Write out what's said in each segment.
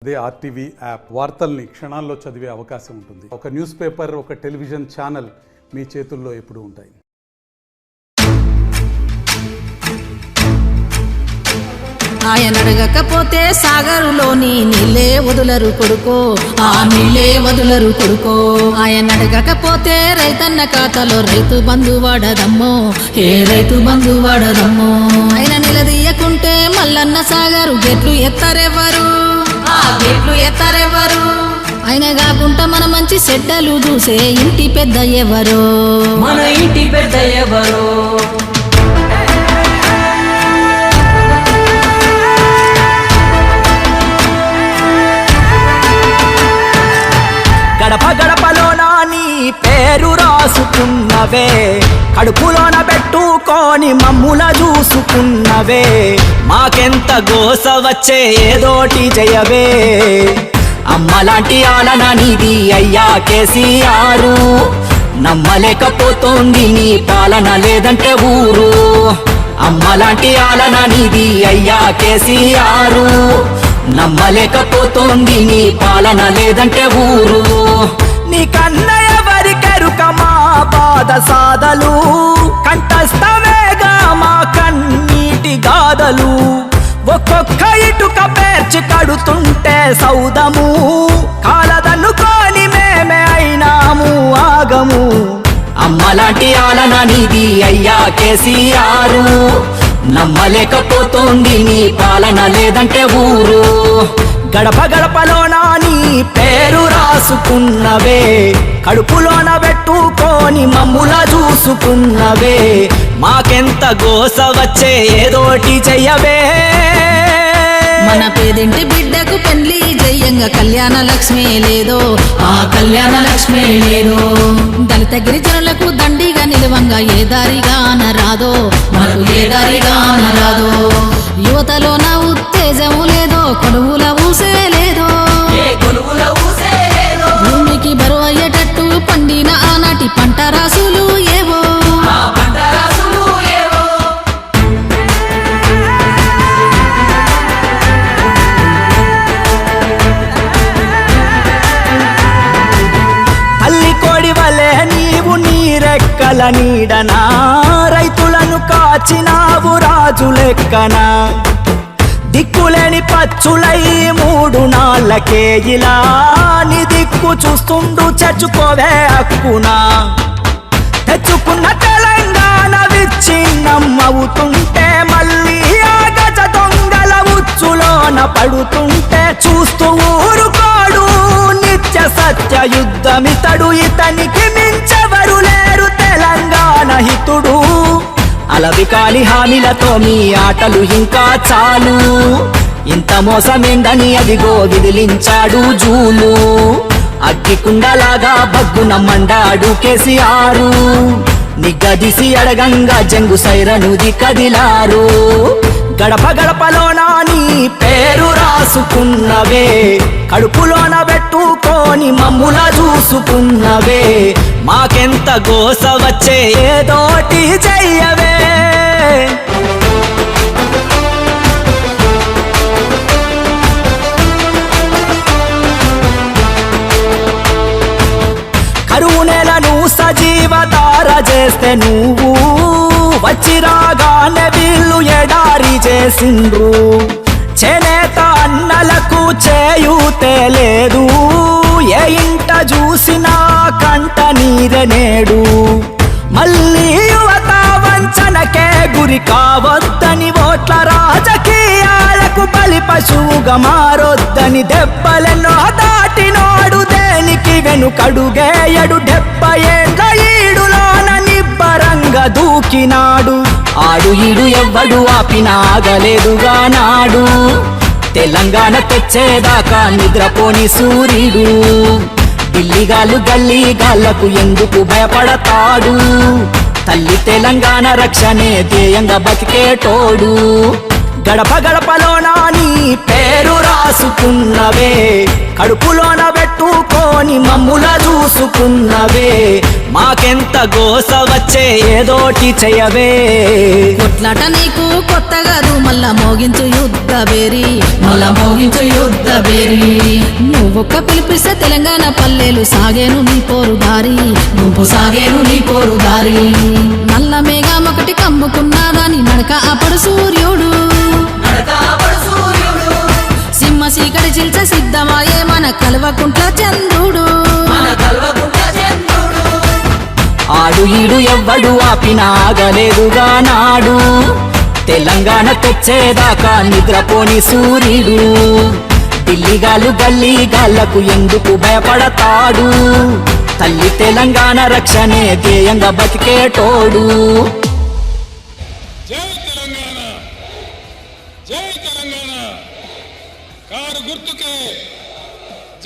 అదే RTV app వార్తల్ని క్షణాల్లో చదివే అవకాశం ఉంటుంది. ఒక న్యూస్ పేపర్, ఒక టెలివిజన్ ఛానల్ మీ చేతుల్లో ఎప్పుడూ ఉంటాయి. ఆయన అడగకపోతే సాగరులోని నీళ్ళే వదులరు కొడుకో, ఆ నీళ్ళే వదులరు కొడుకో. ఆయన అడగకపోతే రైతన్న ఖాతాలో రైతు బంధు వాడదమ్మో, ఏ రైతు బంధు వాడదమ్మో. ఆయన నిలదీయకుంటే మల్లన్న సాగరు గేట్లు ఎత్తారెవ్వరు, ఆ గేట్లు ఎత్తారెవ్వరు. ఆయన కాకుండా మన మంచి చెడ్డలు చూసే ఇంటి పెద్ద ఎవరో, మన ఇంటి పెద్ద ఎవరో. గడప గడపలోన నీ పేరు రాసుకున్నవే, కడుపులోన పెట్టుకొని మమ్ముల చూసుకున్నవే. మాకెంత గోస వచ్చే ఏదోటి జయవే. అమ్మలాంటి ఆలన నీది అయ్యా కేసీఆర్, నమ్మలేకపోతోంది నీ పాలన లేదంటే ఊరు. అమ్మలాంటి ఆలన నీది అయ్యా కేసీఆర్, నమ్మలేకపోతోంది నీ పాలన లేదంటే ఊరు. నీ కన్న ఎవరికెరుక మా బాధ సాధలు, కంఠస్థమేగా మా కన్నీటి గాథలు. ఒక్కొక్క ఇటుక పేర్చి కడుతుంటే సౌదము, కాలదన్నుకొని మేమే అయినాము ఆగము. అమ్మలాంటి ఆలన నీది అయ్యా కేసీఆర్, నమ్మలేకపోతోంది నీ పాలన లేదంటే ఊరు. గడప గడపలోన నీ పేరు రాసుకున్నవే, కడుపులోన పెట్టుకొని మమ్ముల చూసుకున్నవే. మాకెంత గోస వచ్చే ఏదోటి చెయ్యవే. మన పేదింటి బిడ్డకు పెళ్లి జయ్యంగా కళ్యాణ లక్ష్మి లేదో, ఆ కళ్యాణ లక్ష్మి లేదో. దళిత గిరిజనులకు దండిగా నిలవంగా ఏ దారిగా అనరాదో, మనకు ఏ దారిగా అనరాదో. యువతలో నా ఉత్తేజము లేదో, కొనువుల ఊసే లేదో, భూమికి బరువు అయ్యేటట్టు పండిన ఆనాటి పంట రాసులు ఏవో. రెక్కల నీడనా రైతులను కాచినావు రాజు లెక్కనా. దిక్కులేని పచ్చులై 3 నాళ్ళకే ఇలా నీ దిక్కు చూస్తుండు చచ్చుకోవే హక్కునా. తెచ్చుకున్న తెలంగాణ విచ్ఛిన్నమవుతుంటే మళ్ళీ ఆ గజ దొంగల ఉచ్చులోన పడుతుంటే చూస్తూ ఊరుకోడు నిత్య సత్య యుద్ధమితడు. ఇతనికి మించెవరు లేరు తెలంగాణ హితుడు. అలవికాలి హామీలతో మీ ఆటలు ఇంకా చాలు, ఇంత మోసమేందని అదిగో విదిలించాడు జూలు. అగ్గికుండలాగా బగ్గున మండాడు కేసీఆర్, నిగ్గదీసి అడగంగా జంగు సైరనుది కదిలారు. గడప గడపలోన నీ పేరు రాసుకున్నవే, కడుపులోన పెట్టుకొని మమ్ముల చూసుకున్నవే. మాకెంత గోస వచ్చే ఏదోటి చెయ్యవే. కరువు నెలను సజీవధార చేస్తే నువ్వు, వచ్చి రాగానే వీళ్ళు ఎడారి చేసిండ్రు. చేనేత అన్నలకు చేయూతే లేదు, ఏ ఇంట చూసినా కంట నీరే నేడు. మళ్ళీ యువత వంచనకే గురి కావద్దని, ఓట్ల రాజకీయాలకు బలి పశువుగా మారొద్దని. దెబ్బలెన్నో దాటినోడు దేనికి వెనుకడుగేయడు. 70 ఏండ్ల ఈడులోన నిబ్బరంగా దూకినాడు. ఆడు ఈడు ఎవ్వడు ఆపినాగలేదుగా నాడు. తెలంగాణ తెచ్చేదాకా నిద్రపోని సూర్యుడు. ఢిల్లీగాళ్ళు గల్లీగాళ్లకు ఎందుకు భయపడతాడు. తల్లి తెలంగాణ రక్షణే ధ్యేయంగా బతికేటోడు. గడప గడపలోన నీ పేరు రాసుకున్నవే, కడుపులోన పెట్టుకొని మమ్ముల చూసుకున్నవే, మాకెంత గోస వచ్చే ఏదోటి చెయ్యవే. కొట్లాట నీకు కొత్త కాదు, మళ్ళా మోగించు యుద్ధ బేరి, మళ్ళా మోగించు యుద్ధ బేరి. నువ్వొక్క పిలిపిస్తే తెలంగాణ పల్లెలు సాగేను నీ పోరు దారి, నువ్వు సాగేను నీ పోరు దారి. నల్ల మేఘం ఒకటి కమ్ముకున్నాదని నడక అపడు సూర్యుడు, సింహ సీకటి చిల్చ సిద్ధమాయే మన కల్వకుంట్ల చంద్రుడు. ఆడు ఈడు ఎవ్వడు ఆపినాగలేదుగా నాడు, తెలంగాణ తెచ్చేదాకా నిద్రపోని సూర్యుడు. ఢిల్లీగాలు గల్లీగాళ్లకు ఎందుకు భయపడతాడు, తల్లి తెలంగాణ రక్షణే ధ్యేయంగా బతికేటోడు. జై తెలంగాణ, జై తెలంగాణ, కారు గుర్తుకే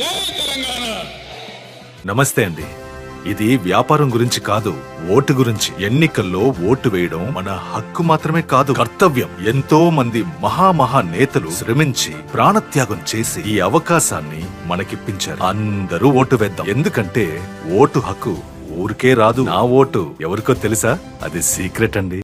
జై తెలంగాణ. నమస్తే అండి. ఇది వ్యాపారం గురించి కాదు, ఓటు గురించి. ఎన్నికల్లో ఓటు వేయడం మన హక్కు మాత్రమే కాదు, కర్తవ్యం. ఎంతో మంది మహా నేతలు శ్రమించి ప్రాణత్యాగం చేసి ఈ అవకాశాన్ని మనకిప్పించారు. అందరూ ఓటు వేద్దాం, ఎందుకంటే ఓటు హక్కు ఊరికే రాదు. నా ఓటు ఎవరికో తెలుసా? అది సీక్రెట్ అండి.